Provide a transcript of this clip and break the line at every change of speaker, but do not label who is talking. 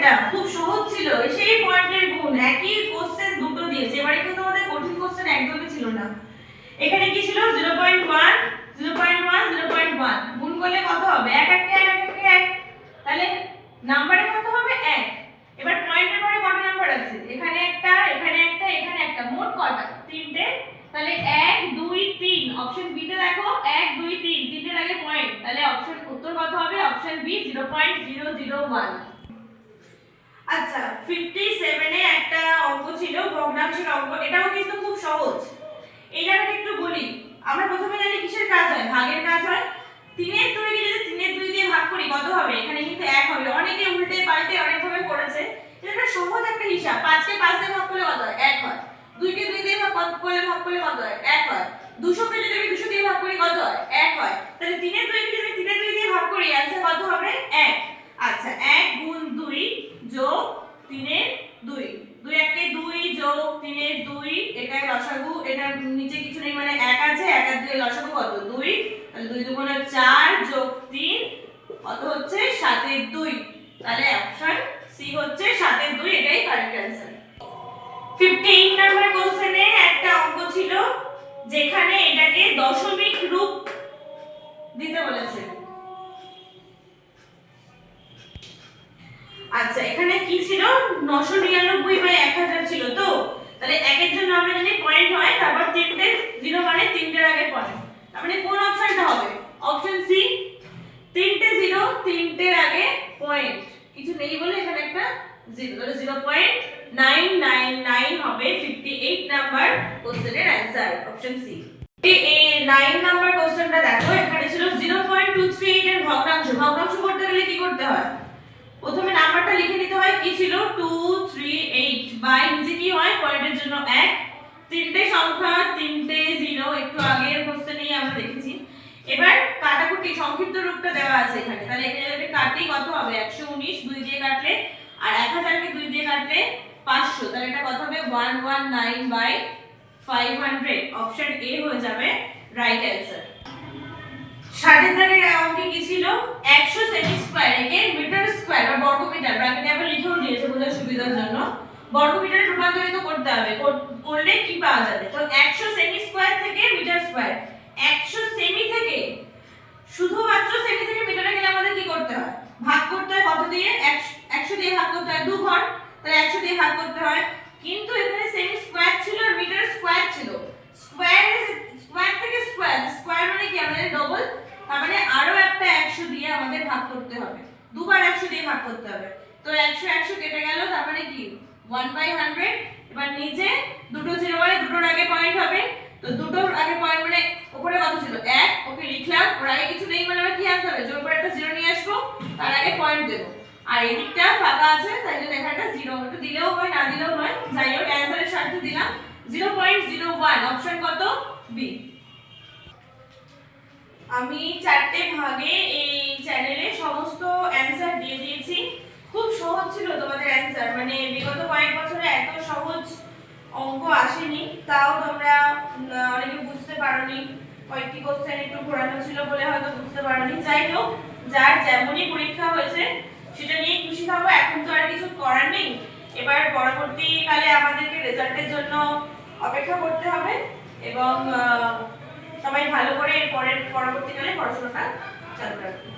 এটা খুব সহজ ছিল, সেই পয়েন্টের গুণ, একই কোশ্চেন দুটো দিয়েছে। এবারে কিন্তু আমাদের কঠিন কোশ্চেন একদমই ছিল না। এখানে কি ছিল 0.1 0.1 0.1 গুণ করলে কত হবে? 1 1 1 1 1, তাহলে নাম্বারে কত হবে? 1। এবার পয়েন্টের পরে কত নাম্বার আছে? এখানে একটা, এখানে একটা, এখানে একটা, মোট কটা? তিনটে। তাহলে 1 2 3, অপশন বি তে দেখো 1 2 3, তিনটের আগে পয়েন্ট, তাহলে অপশন উত্তর কত হবে? Option B 0.001। আচ্ছা 57 এ একটা অঙ্ক ছিল ভগ্নাংশের অঙ্ক, এটাও কিন্তু খুব সহজ। এই জায়গাটা একটু বলি, আমরা প্রথমে জানি কিসের কাজ হয়? ভাগের কাজ হয়। 3 এর 2 কে যদি 3 এর 2 দিয়ে ভাগ করি কত হবে? এখানে কিন্তু 1 হবে। অনেকে উল্টে পাল্টে অনেক ভাবে করেছে, এটা সহজ একটা হিসাব। 5 কে 5 দিয়ে ভাগ করলে কত হয়? 1 হয়। 2 কে 2 দিয়ে ভাগ করলে কত হয়? 1 হয়। 200 কে যদি আমি 200 দিয়ে ভাগ করি কত হয়? 1 হয়। তাহলে 3 এর 2 কে যদি 3 এর 2 দিয়ে ভাগ করি आंसर কত হবে? 1। আচ্ছা 1 গুণ 2 যোগ 3 এর 2, 2 একে 2 যোগ 3 এর 2, এটা লসাগু, এটা নিচে কিছু নেই মানে 1 আছে, 1 আর 2 এর লসাগু কত? 2। তাহলে 2 দুগুণে 4 যোগ 3 কত হচ্ছে? 7 এর 2। তাহলে অপশন সি হচ্ছে 7 এর 2, এটাই কারেক্ট आंसर। 58 নম্বর কোশ্চেনে একটা অঙ্ক ছিল যেখানে এটাকে দশমিক রূপ দিতে বলেছে। আচ্ছা এখানে কি ছিল? 999/1000 ছিল তো, তাহলে একের জন্য আমরা জানি পয়েন্ট হয়, তারপর তিনটে জিরো মানে তিনটের আগে পয়েন্ট, তার মানে কোন অপশনটা হবে? অপশন সি, তিনটে জিরো তিনটের আগে পয়েন্ট, কিছু নেই বলে এখানে একটা জিরো, তাহলে 0.999 হবে 58 নাম্বার কোশ্চেনের आंसर, অপশন সি। এই 9 নাম্বার কোশ্চেনটা দেখো, এখানে ছিল 0.238 এর ভগ্নাংশ। ভগ্নাংশ করতে গেলে কি করতে হয়? প্রথমে নাম্বারটা লিখে নিতে হয়, কি ছিল? 238 বাই নিচে কি হয়? পয়েন্টের জন্য 1, তিনটে সংখ্যা, তিনটে জিরো, একটু আগের কোশ্চেনেই আমরা দেখেছি। এবার কাটাকুটি সংক্ষিপ্ত রূপটা দেওয়া আছে এখানে, তাহলে এখানে যদি কাটি কত হবে? 119 2 দিয়ে কাটলে, আর 1000 কে 2 দিয়ে কাটলে 500, তাহলে এটা কত হবে? 119/500, অপশন এ হয়ে যাবে রাইট आंसर। 60 এর দাগের অঙ্কে কি ছিল? 100 সেমি স্কয়ার একে মিটার স্কয়ার বা বর্গ মিটার, ব্র্যাকেটে আবার লিখেও দিয়েছে বোঝার সুবিধার জন্য, বর্গ মিটারে রূপান্তরিত করতে হবে। করলে কি পাওয়া যাবে? তো 100 সেমি স্কয়ার থেকে মিটার স্কয়ার, 100 সেমি থেকে, শুধুমাত্র সেমি থেকে মিটারে গেলে আমাদের কি করতে হয়? ভাগ করতে হয় কত দিয়ে? 100 দিয়ে ভাগ করতে হয় 2 ঘর, তাহলে 100 দিয়ে ভাগ করতে হয়। কিন্তু এখানে সেমি স্কয়ার ছিল আর মিটার স্কয়ার ছিল, স্কয়ার থেকে স্কয়ার, স্কয়ার মানে কি? আমাদের ডবল, তার মানে আরো একটা 100 দিয়ে আমাদের ভাগ করতে হবে, দুবার 100 দিয়ে ভাগ করতে হবে। তো 100 100 কেটে গেল, তার মানে কি 1/100। এবার নিচে দুটো জিরো মানে দুটোর আগে পয়েন্ট হবে, তো দুটোর আগে পয়েন্ট মানে উপরে কত ছিল? 1, ওকে লিখলাম, ওর আগে কিছু নেই মানে আমার কি আনতে হবে? জোর করে একটা জিরো নিয়ে আসবো, তার আগে পয়েন্ট দেব, আর এই দিকটা ফাঁকা আছে তাই জন্য এখানটা জিরো, একটু দিলেও হয় না দিলেও হয়, যাই হোক অ্যানসারের সাথে দিলাম 0.01, অপশন কত? বি। আমি চারটে ভাগে এই চ্যানেলে সমস্ত অ্যানসার দিয়ে দিয়েছি। খুব সহজ ছিল তোমাদের অ্যানসার, মানে বিগত কয়েক বছরে এত সহজ অঙ্ক আসেনি, তাও তোমরা অনেকে বুঝতে পারোনি, কয়েকটি কোশ্চেন একটু ঘোরানো ছিল বলে হয়তো বুঝতে পারোনি। যাই হোক, যার যেমনই পরীক্ষা হয়েছে সেটা নিয়ে খুশি থাকো, এখন তো আর কিছু করার নেই। এবার পরবর্তীকালে আমাদেরকে রেজাল্টের জন্য অপেক্ষা করতে হবে, এবং সবাই ভালো করে পরবর্তীকালে পড়াশোনাটা চালু রাখবে।